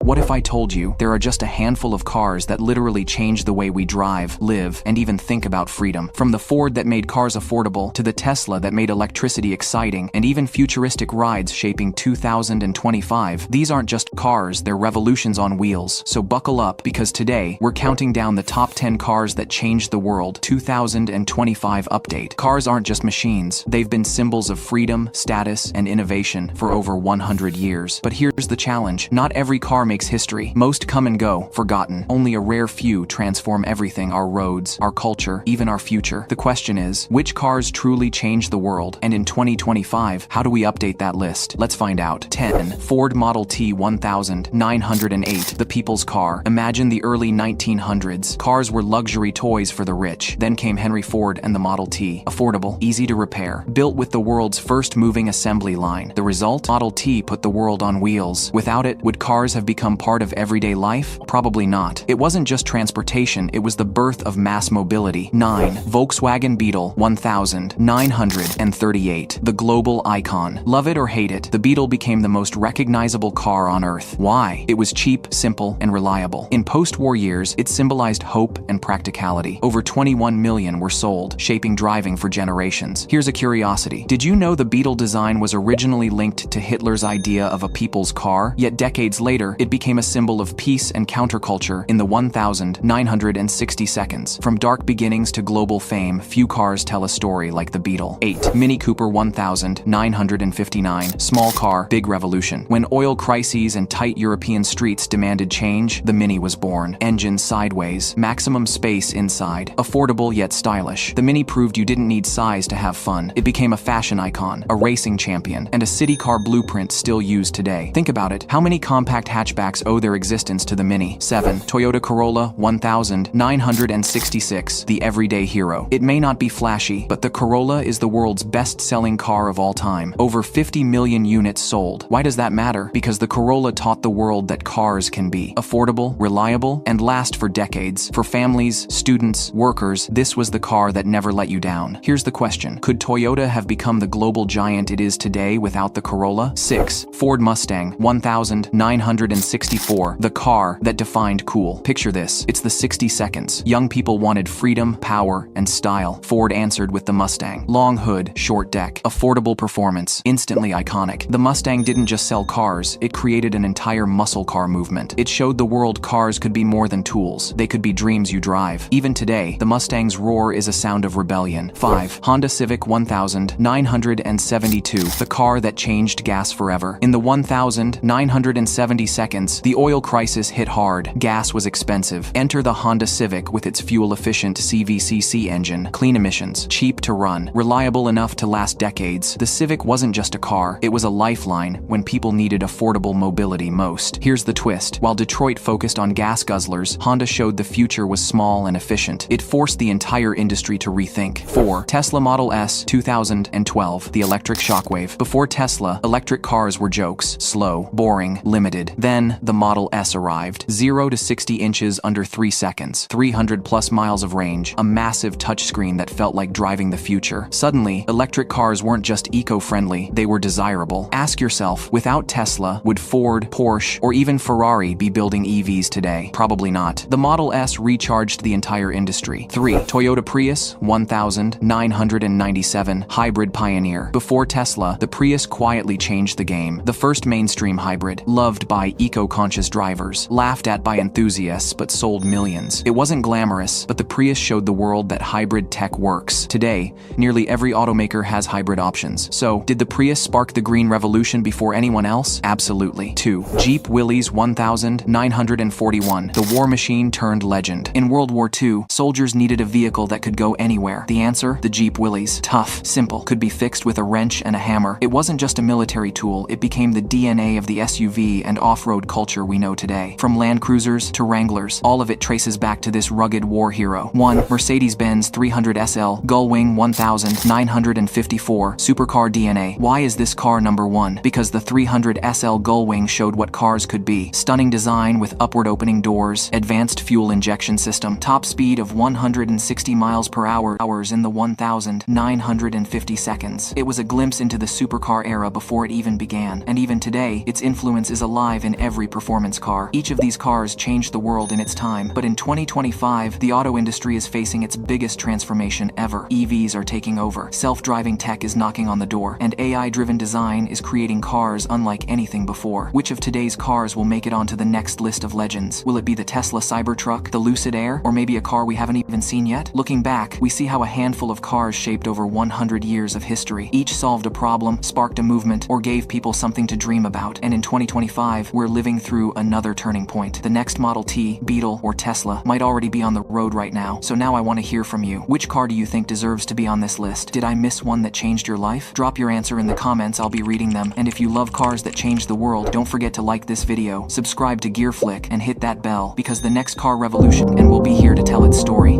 What if I told you there are just a handful of cars that literally change the way we drive, live, and even think about freedom? From the Ford that made cars affordable, to the Tesla that made electricity exciting, and even futuristic rides shaping 2025, these aren't just cars, they're revolutions on wheels. So buckle up, because today, we're counting down the top 10 cars that changed the world 2025 update. Cars aren't just machines, they've been symbols of freedom, status, and innovation for over 100 years. But here's the challenge. Not every car makes history. Most come and go, forgotten. Only a rare few transform everything: our roads, our culture, even our future. The question is, which cars truly changed the world? And in 2025, how do we update that list? Let's find out. 10. Ford Model T 1908, the people's car. Imagine the early 1900s. Cars were luxury toys for the rich. Then came Henry Ford and the Model T. Affordable, easy to repair, built with the world's first moving assembly line. The result? Model T put the world on wheels. Without it, would cars have become part of everyday life? Probably not. It wasn't just transportation, it was the birth of mass mobility. 9. Volkswagen Beetle 1938, the global icon. Love it or hate it, the Beetle became the most recognizable car on Earth. Why? It was cheap, simple, and reliable. In post-war years, it symbolized hope and practicality. Over 21 million were sold, shaping driving for generations. Here's a curiosity. Did you know the Beetle design was originally linked to Hitler's idea of a people's car? Yet decades later, it became a symbol of peace and counterculture in the 1960 seconds. From dark beginnings to global fame, few cars tell a story like the Beetle. 8. Mini Cooper 1959, small car, big revolution. When oil crises and tight European streets demanded change, the Mini was born. Engine sideways, maximum space inside, affordable yet stylish. The Mini proved you didn't need size to have fun. It became a fashion icon, a racing champion, and a city car blueprint still used today. Think about it. How many compact hatchbacks owe their existence to the Mini? 7. Toyota Corolla 1966, the everyday hero. It may not be flashy, but the Corolla is the world's best-selling car of all time. Over 50 million units sold. Why does that matter? Because the Corolla taught the world that cars can be affordable, reliable, and last for decades. For families, students, workers, this was the car that never let you down. Here's the question. Could Toyota have become the global giant it is today without the Corolla? 6. Ford Mustang 1964, the car that defined cool. Picture this. It's the 60 seconds. Young people wanted freedom, power, and style. Ford answered with the Mustang. Long hood, short deck, affordable performance, instantly iconic. The Mustang didn't just sell cars, it created an entire muscle car movement. It showed the world cars could be more than tools. They could be dreams you drive. Even today, the Mustang's roar is a sound of rebellion. 5. Honda Civic 1972, the car that changed gas forever. In the 1970 seconds, the oil crisis hit hard. Gas was expensive. Enter the Honda Civic with its fuel-efficient CVCC engine, clean emissions, cheap to run, reliable enough to last decades. The Civic wasn't just a car, it was a lifeline when people needed affordable mobility most. Here's the twist. While Detroit focused on gas guzzlers, Honda showed the future was small and efficient. It forced the entire industry to rethink. 4. Tesla Model S 2012, the electric shockwave. Before Tesla, electric cars were jokes, slow, boring, limited. Then, the Model S arrived. 0 to 60 inches under 3 seconds, 300 plus miles of range, a massive touchscreen that felt like driving the future. Suddenly, electric cars weren't just eco-friendly, they were desirable. Ask yourself, without Tesla, would Ford, Porsche, or even Ferrari be building EVs today? Probably not. The Model S recharged the entire industry. 3. Toyota Prius 1997, hybrid pioneer. Before Tesla, the Prius quietly changed the game. The first mainstream hybrid, loved by eco-conscious drivers, laughed at by enthusiasts, but sold millions. It wasn't glamorous, but the Prius showed the world that hybrid tech works. Today, nearly every automaker has hybrid options. So, did the Prius spark the green revolution before anyone else? Absolutely. 2. Jeep Willys 1941, the war machine turned legend. In World War II, soldiers needed a vehicle that could go anywhere. The answer? The Jeep Willys. Tough, simple, could be fixed with a wrench and a hammer. It wasn't just a military tool, it became the DNA of the SUV and off-road culture we know today. From Land Cruisers to Wranglers, all of it traces back to this rugged war hero. 1. Mercedes-Benz 300 SL, Gullwing 1954, supercar DNA. Why is this car number 1? Because the 300 SL Gullwing showed what cars could be. Stunning design with upward opening doors, advanced fuel injection system, top speed of 160 miles per hour in the 1950 seconds. It was a glimpse into the supercar era before it even began. And even today, its influence is alive in every every performance car. Each of these cars changed the world in its time, but in 2025, the auto industry is facing its biggest transformation ever. EVs are taking over, self-driving tech is knocking on the door, and AI-driven design is creating cars unlike anything before. Which of today's cars will make it onto the next list of legends? Will it be the Tesla Cybertruck, the Lucid Air, or maybe a car we haven't even seen yet? Looking back, we see how a handful of cars shaped over 100 years of history. Each solved a problem, sparked a movement, or gave people something to dream about. And in 2025, we're living through another turning point. The next Model T, Beetle, or Tesla might already be on the road right now. So now I want to hear from you. Which car do you think deserves to be on this list? Did I miss one that changed your life? Drop your answer in the comments, I'll be reading them. And if you love cars that change the world, don't forget to like this video, subscribe to GearFlick, and hit that bell, because the next car revolution, and we'll be here to tell its story.